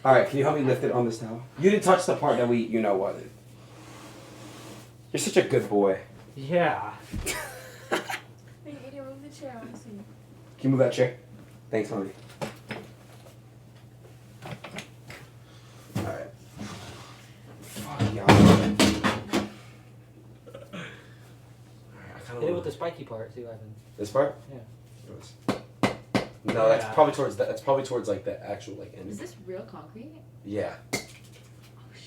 All right, can you help me lift it on this towel? You didn't touch the part that you know what. You're such a good boy. Yeah. Hey, Adin, move the chair. I want to see. Can you move that chair? Thanks, honey. All right. Fuck yeah. Hit it with the spiky part, see what happens. This part? Yeah. No, that's probably towards that. That's probably towards like the actual like end. Is this real concrete? Yeah.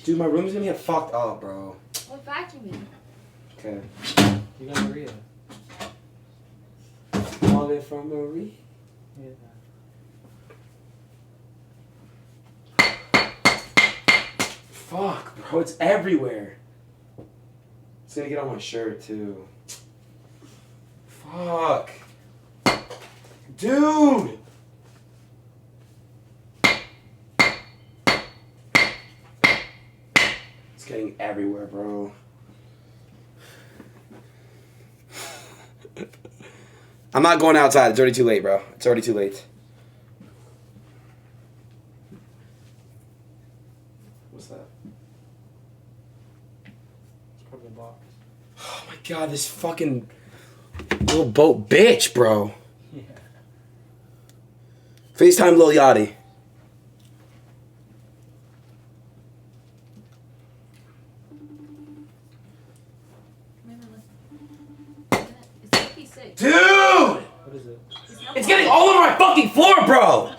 Dude, my room's gonna get fucked up, bro. Well, vacuuming. Okay. You got Maria. All it from Marie. Yeah. Fuck, bro, it's everywhere. It's gonna get on my shirt too. Fuck. Dude! It's getting everywhere, bro. I'm not going outside. It's already too late, bro. It's already too late. What's that? It's probably a box. Oh my god, this fucking little boat bitch, bro. Yeah. FaceTime Lil Yachty. Dude! What is it? It's getting all over my fucking floor, bro!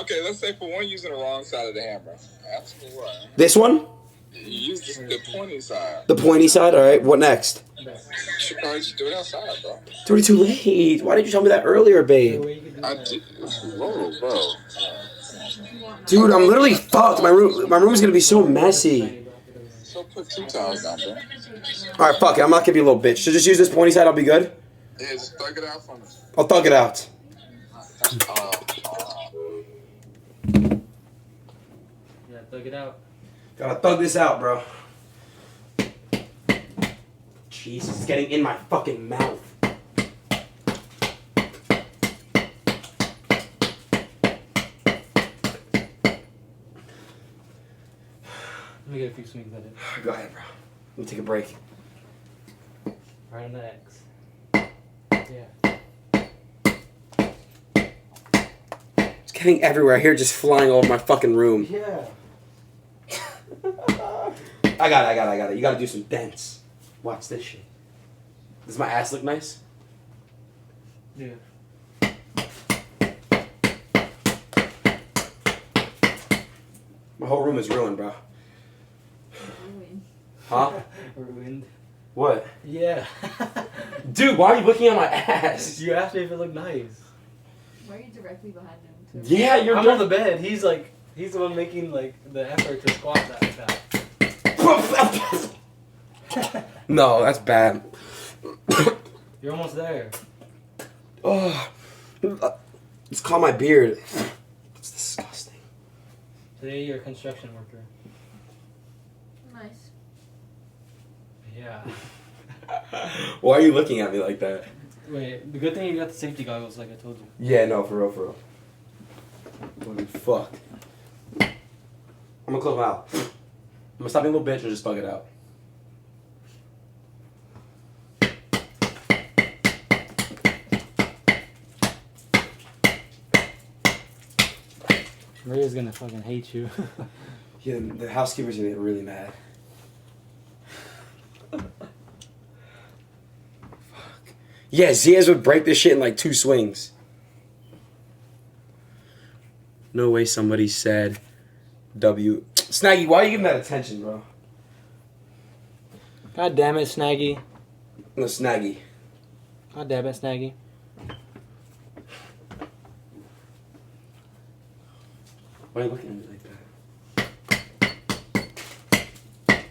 Okay, let's say for one, using the wrong side of the hammer. Absolutely right. This one? You use the pointy side. The pointy side? Alright, what next? You should probably just do it outside, bro. It's already too late. Why did you tell me that earlier, babe? I did. Whoa, bro. Dude, I'm literally fucked. My room is gonna be so messy. So put 2 towels down, bro. Alright, fuck it. I'm not gonna be a little bitch. So just use this pointy side, I'll be good? Yeah, just thug it out for me. I'll thug it out. Yeah, thug it out. Gotta thug this out, bro. Jesus, it's getting in my fucking mouth. Let me get a few swings at it. Go ahead, bro. Let me take a break. Right on the X. Yeah. It's getting everywhere. I hear it just flying all over my fucking room. Yeah. I got it. You gotta do some dents. Watch this shit. Does my ass look nice? Yeah. My whole room is ruined, bro. Ruined. Huh? Ruined. What? Yeah. Dude, why are you looking at my ass? You asked me if it looked nice. Why are you directly behind him? Too? Yeah, you're I'm on the bed. He's the one making like the effort to squat that. No, that's bad. You're almost there. Oh, it's called my beard. It's disgusting. Today you're a construction worker. Nice. Yeah. Why are you looking at me like that? Wait, the good thing you got the safety goggles like I told you. Yeah, no, for real. Holy fuck. I'm gonna close my mouth. I'm gonna stop being a little bitch and just thug it out. Maria's gonna fucking hate you. Yeah, the housekeeper's gonna get really mad. Fuck. Yeah, Ziaz would break this shit in like 2 swings. No way somebody said W. Snaggy, why are you giving that attention, bro? God damn it, Snaggy. No, Snaggy. God damn it, Snaggy. Why are you looking at me like that?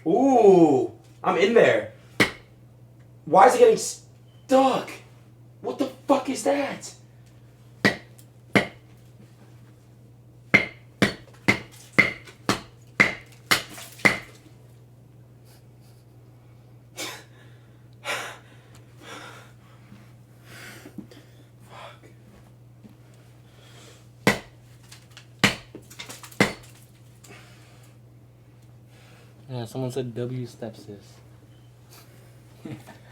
Ooh, I'm in there. Why is it getting stuck? What the fuck is that? Yeah, someone said W steps this.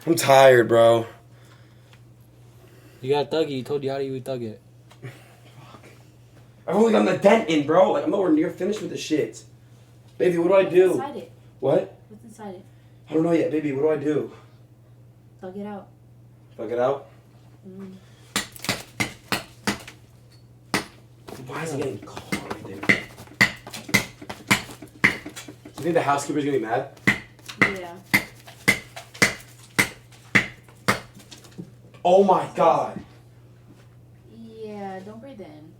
I'm tired, bro. You got thug it. You told Yachty you would thug it. I've only gotten the dent in, bro. Like, I'm nowhere near finished with the shit. Baby, what do I do? What's inside it? What? What's inside it? I don't know yet, baby. What do I do? Thug it out. Plug it out? Mm. Why is it getting cold right there? Do you think the housekeeper's gonna be mad? Yeah. Oh my god. Yeah, don't breathe in.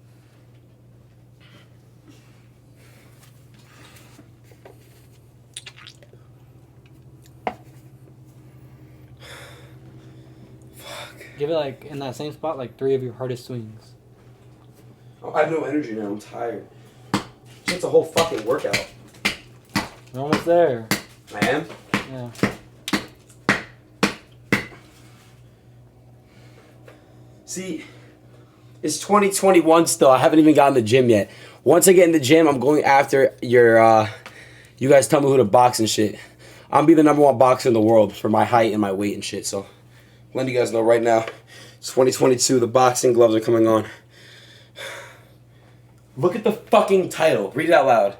Give it like in that same spot, like 3 of your hardest swings. Oh, I have no energy now. I'm tired. It's a whole fucking workout. We're almost there. I am? Yeah. See, it's 2021 still. I haven't even gotten in the gym yet. Once I get in the gym, I'm going after your, you guys tell me who to box and shit. I'm be the #1 boxer in the world for my height and my weight and shit, so letting you guys know right now, it's 2022, the boxing gloves are coming on. Look at the fucking title. Read it out loud.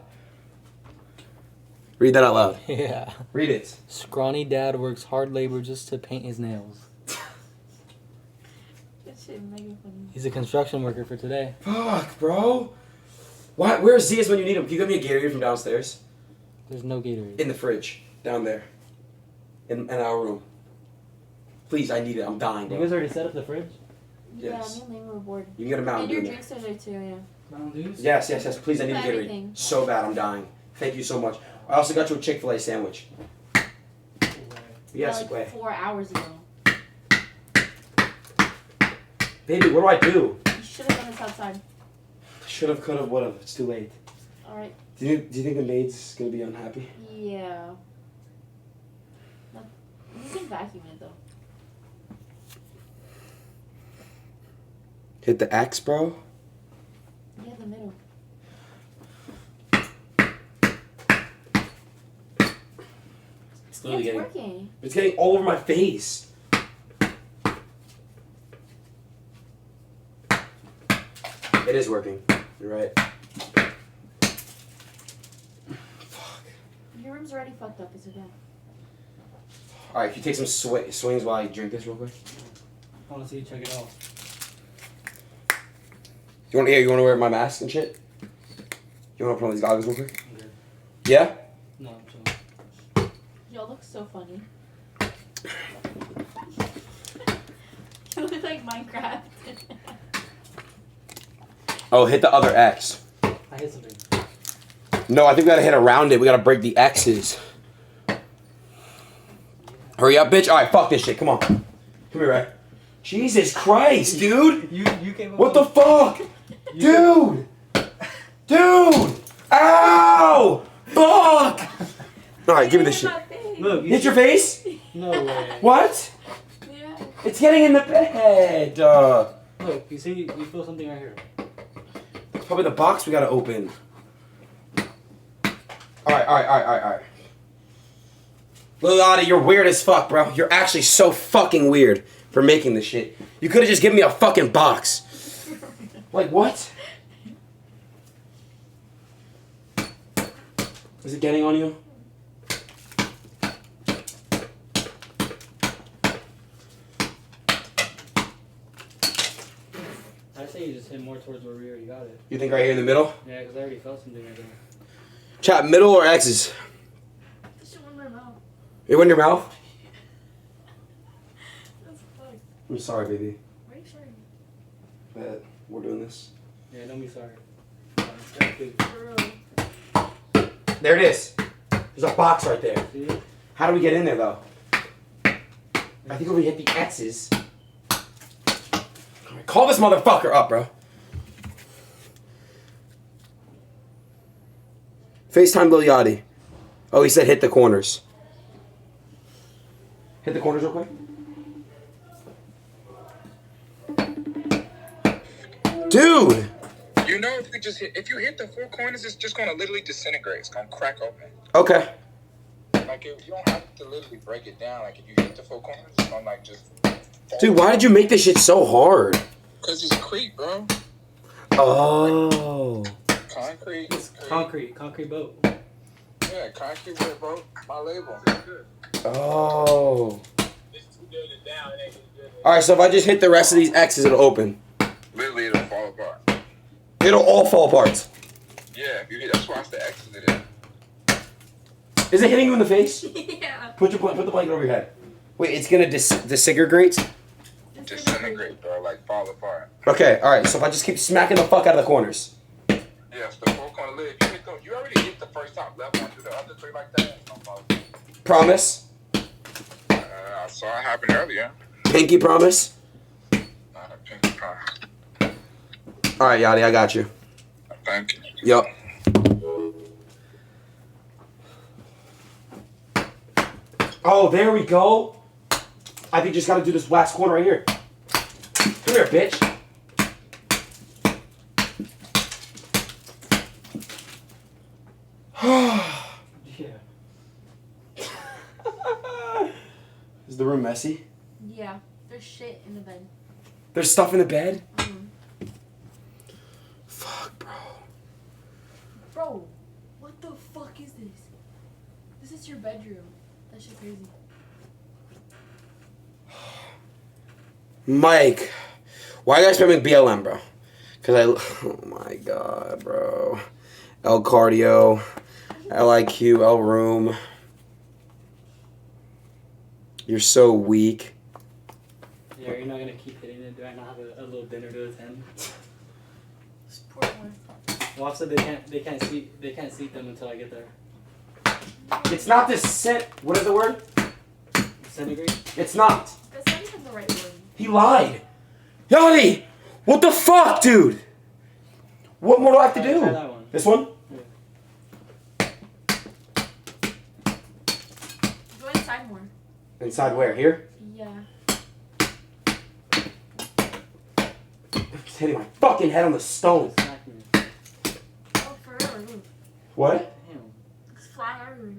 Read that out loud. Yeah. Read it. Scrawny dad works hard labor just to paint his nails. That shit mega funny. He's a construction worker for today. Fuck, bro. Why? Where's Zia's when you need him? Can you give me a Gatorade from downstairs? There's no Gatorade. In the fridge. Down there. In our room. Please, I need it. I'm dying, You bro. guys already set up the fridge? Yes. Yeah, me and Lane were bored. You can get a Mountain And Dew your in there. drinks are there too, yeah. Mountain Dews? Yes. Please, I need a Put Gatorade. everything. So bad, I'm dying. Thank you so much. I also got you a Chick-fil-A sandwich. Yes, like wait. 4 hours ago. Baby, what do? You should have done this outside. Should have, could have, would have. It's too late. Alright. Do you think the maid's gonna be unhappy? Yeah. You can vacuum it though. Hit the X, bro. Yeah, the middle. It's Yeah, literally it's getting. working. It's getting all over my face. It is working. You're right. Fuck. Your room's already fucked up, it's okay. Alright, can you take some swings while I drink this real quick? I want to see you check it out. You want to wear my mask and shit? You want to put on these goggles real quick? I'm good. Yeah? No, I'm chilling. Y'all look so funny. You look like Minecraft. Oh, hit the other X. I hit something. No, I think we gotta hit around it. We gotta break the X's. Hurry up, bitch. Alright, fuck this shit. Come on. Come here, Ray. Jesus Christ, dude. You came up What the fuck? Dude. Dude. Ow. Fuck. Alright, give me this shit. Look, Hit your face? No way. What? Yeah. It's getting in the bed. Look, you see, you feel something right here. Probably the box we gotta open. Alright. Lil Adi, you're weird as fuck, bro. You're actually so fucking weird for making this shit. You could've just given me a fucking box. Like, what? Is it getting on you? I say you just hit more towards where we already got it. You think right here in the middle? Yeah, because I already felt something right there. Chat, middle or X's? This shit went in my mouth. It went in your mouth? That's fucked. I'm sorry, baby. Why are you sorry? That we're doing this. Yeah, don't be sorry. That's good. For real. There it is. There's a box right there. See? How do we get in there, though? I think we hit the X's. Call this motherfucker up, bro. FaceTime Lil Yachty. Oh, he said hit the corners. Hit the corners real quick. Dude! You know, if you hit the 4 corners, it's just gonna literally disintegrate. It's gonna crack open. Okay. Like, you don't have to literally break it down. Like, if you hit the four corners, it's gonna, like, just... Dude, why did you make this shit so hard? Because it's Crete, bro. Oh. Concrete. It's concrete boat. Yeah, concrete with bro. My label. Oh. Alright, so if I just hit the rest of these X's, it'll open. Literally, it'll fall apart. It'll all fall apart. Yeah, if you hit, that's why it's the X's it is. Is it hitting you in the face? Yeah. Put the blanket over your head. Wait, it's gonna disintegrate? Disintegrate, bro. Like, fall apart. Okay, alright, so if I just keep smacking the fuck out of the corners. Yeah, it's the four corner lid. If you hit those, you already hit the first top level. Do the other three like that. Don't fall. Promise? I saw it happen earlier. Pinky promise? Not a pinky promise. Alright, Yachty, I got you. Thank you. Yup. Oh, there we go. I think just gotta do this last corner right here. Come here, bitch. Yeah. Is the room messy? Yeah. There's shit in the bed. There's stuff in the bed? Mm. Fuck, bro. Bro, what the fuck is this? This is your bedroom. That shit crazy. Mike, why are you guys spamming BLM, bro? Oh my god, bro. L cardio, LIQ, L room. You're so weak. Yeah, you're not gonna keep hitting it. Do I not have a little dinner to attend? Just pour more. Well, also they can't seat them until I get there. It's not what is the word? Disintegrate? It's not. That's not even the right word. He lied. Yachty! What the fuck, dude? What more do I have to do? Try that one. This one? Yeah. Go inside more. Inside where? Here? Yeah. It's hitting my fucking head on the stone. Smack me. Oh, for real or who? What? Damn. It's flying everywhere.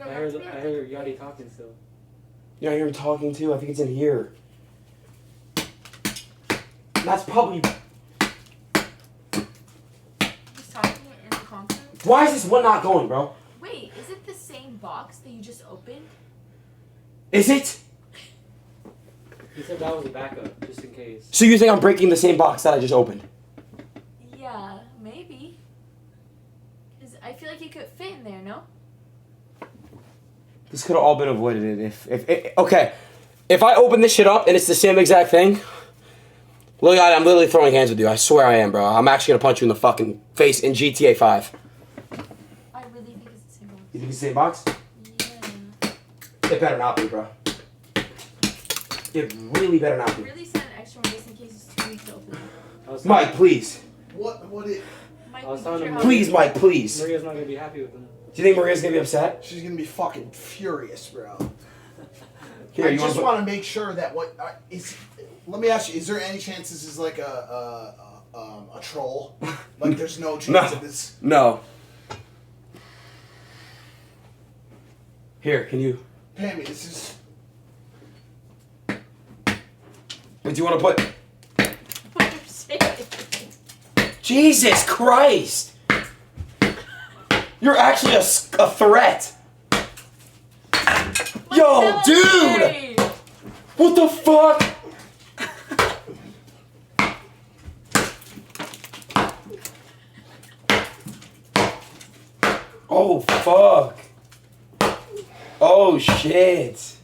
I hear Yachty talking still. Yeah, I hear him talking too. I think it's in here. That's probably... He's talking in the conference. Why is this one not going, bro? Wait, is it the same box that you just opened? Is it? He said that was a backup, just in case. So you think I'm breaking the same box that I just opened? Yeah, maybe. Cause I feel like it could fit in there, no? This could have all been avoided if okay. If I open this shit up and it's the same exact thing, look, I'm literally throwing hands with you. I swear I am, bro. I'm actually gonna punch you in the fucking face in GTA 5. I really think it's the same box. You think it's the same box? Yeah. It better not be, bro. It really better not be. Really send an extra one just in case it's too weak to open. Mike, please. What it? Mike, I was we telling put him- your Please, house- Mike, please. Maria's not gonna be happy with him. Do you think Maria's gonna be upset? She's gonna be fucking furious, bro. Here, I you just want want to make sure that is. Let me ask you: is there any chance this is like a troll? Like, there's no chance of this. No. Here, can you? Pammy, this is. What do you want to put? What you're saying. Jesus Christ! You're actually a threat. Yo, dude! Hey! What the fuck? Oh, fuck. Oh, shit.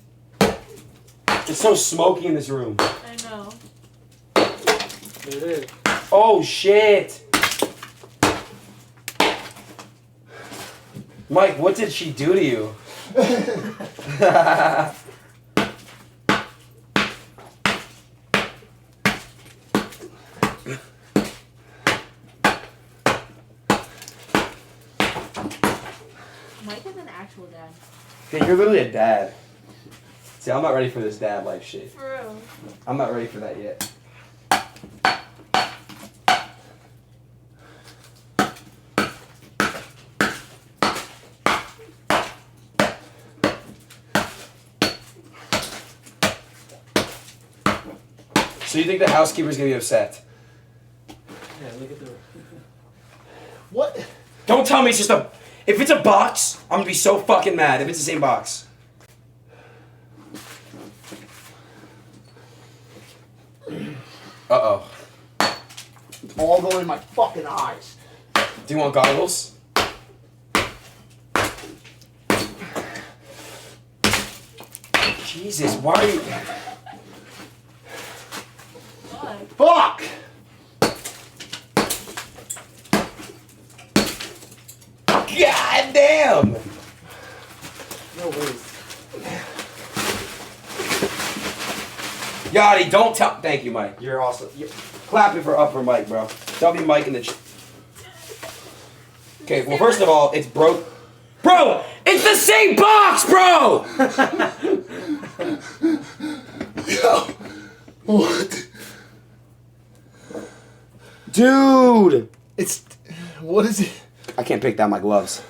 It's so smoky in this room. I know. There it is. Oh, shit. Mike, what did she do to you? Mike is an actual dad. Yeah, you're literally a dad. See, I'm not ready for this dad life shit. For real. I'm not ready for that yet. So you think the housekeeper's gonna be upset? Yeah, look at the. What? Don't tell me it's just a. If it's a box, I'm gonna be so fucking mad if it's the same box. Uh-oh. It's all going in my fucking eyes. Do you want goggles? Jesus, why are you... What? Fuck! God damn! No ways. Yachty, don't tell... Thank you, Mike. You're awesome. Clapping for upper Mike, bro. W Mike in the... Okay, well, first of all, it's broke... Bro! It's the same box, bro! Yo! What? Dude! It's... What is it? I can't pick down my gloves.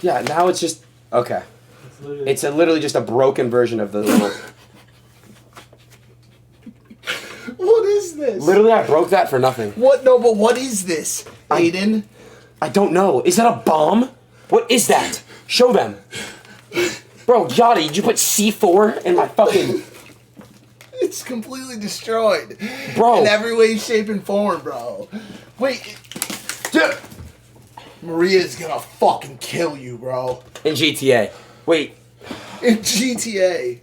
Yeah, now it's just... Okay. It's literally just a broken version of the little... What is this? Literally, I broke that for nothing. What? No, but what is this, Aiden? I don't know. Is that a bomb? What is that? Show them. Bro, Yachty, did you put C4 in my fucking... It's completely destroyed. Bro. In every way, shape, and form, bro. Wait. Dude. Maria's gonna fucking kill you, bro. In GTA. Wait. In GTA.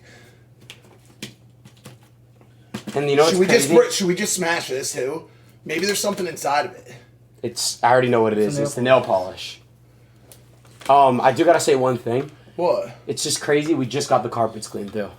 And you know what's crazy? Should we just smash this too? Maybe there's something inside of it. It's... I already know what it is. It's the nail polish. I do gotta say one thing. What? It's just crazy. We just got the carpets cleaned, too.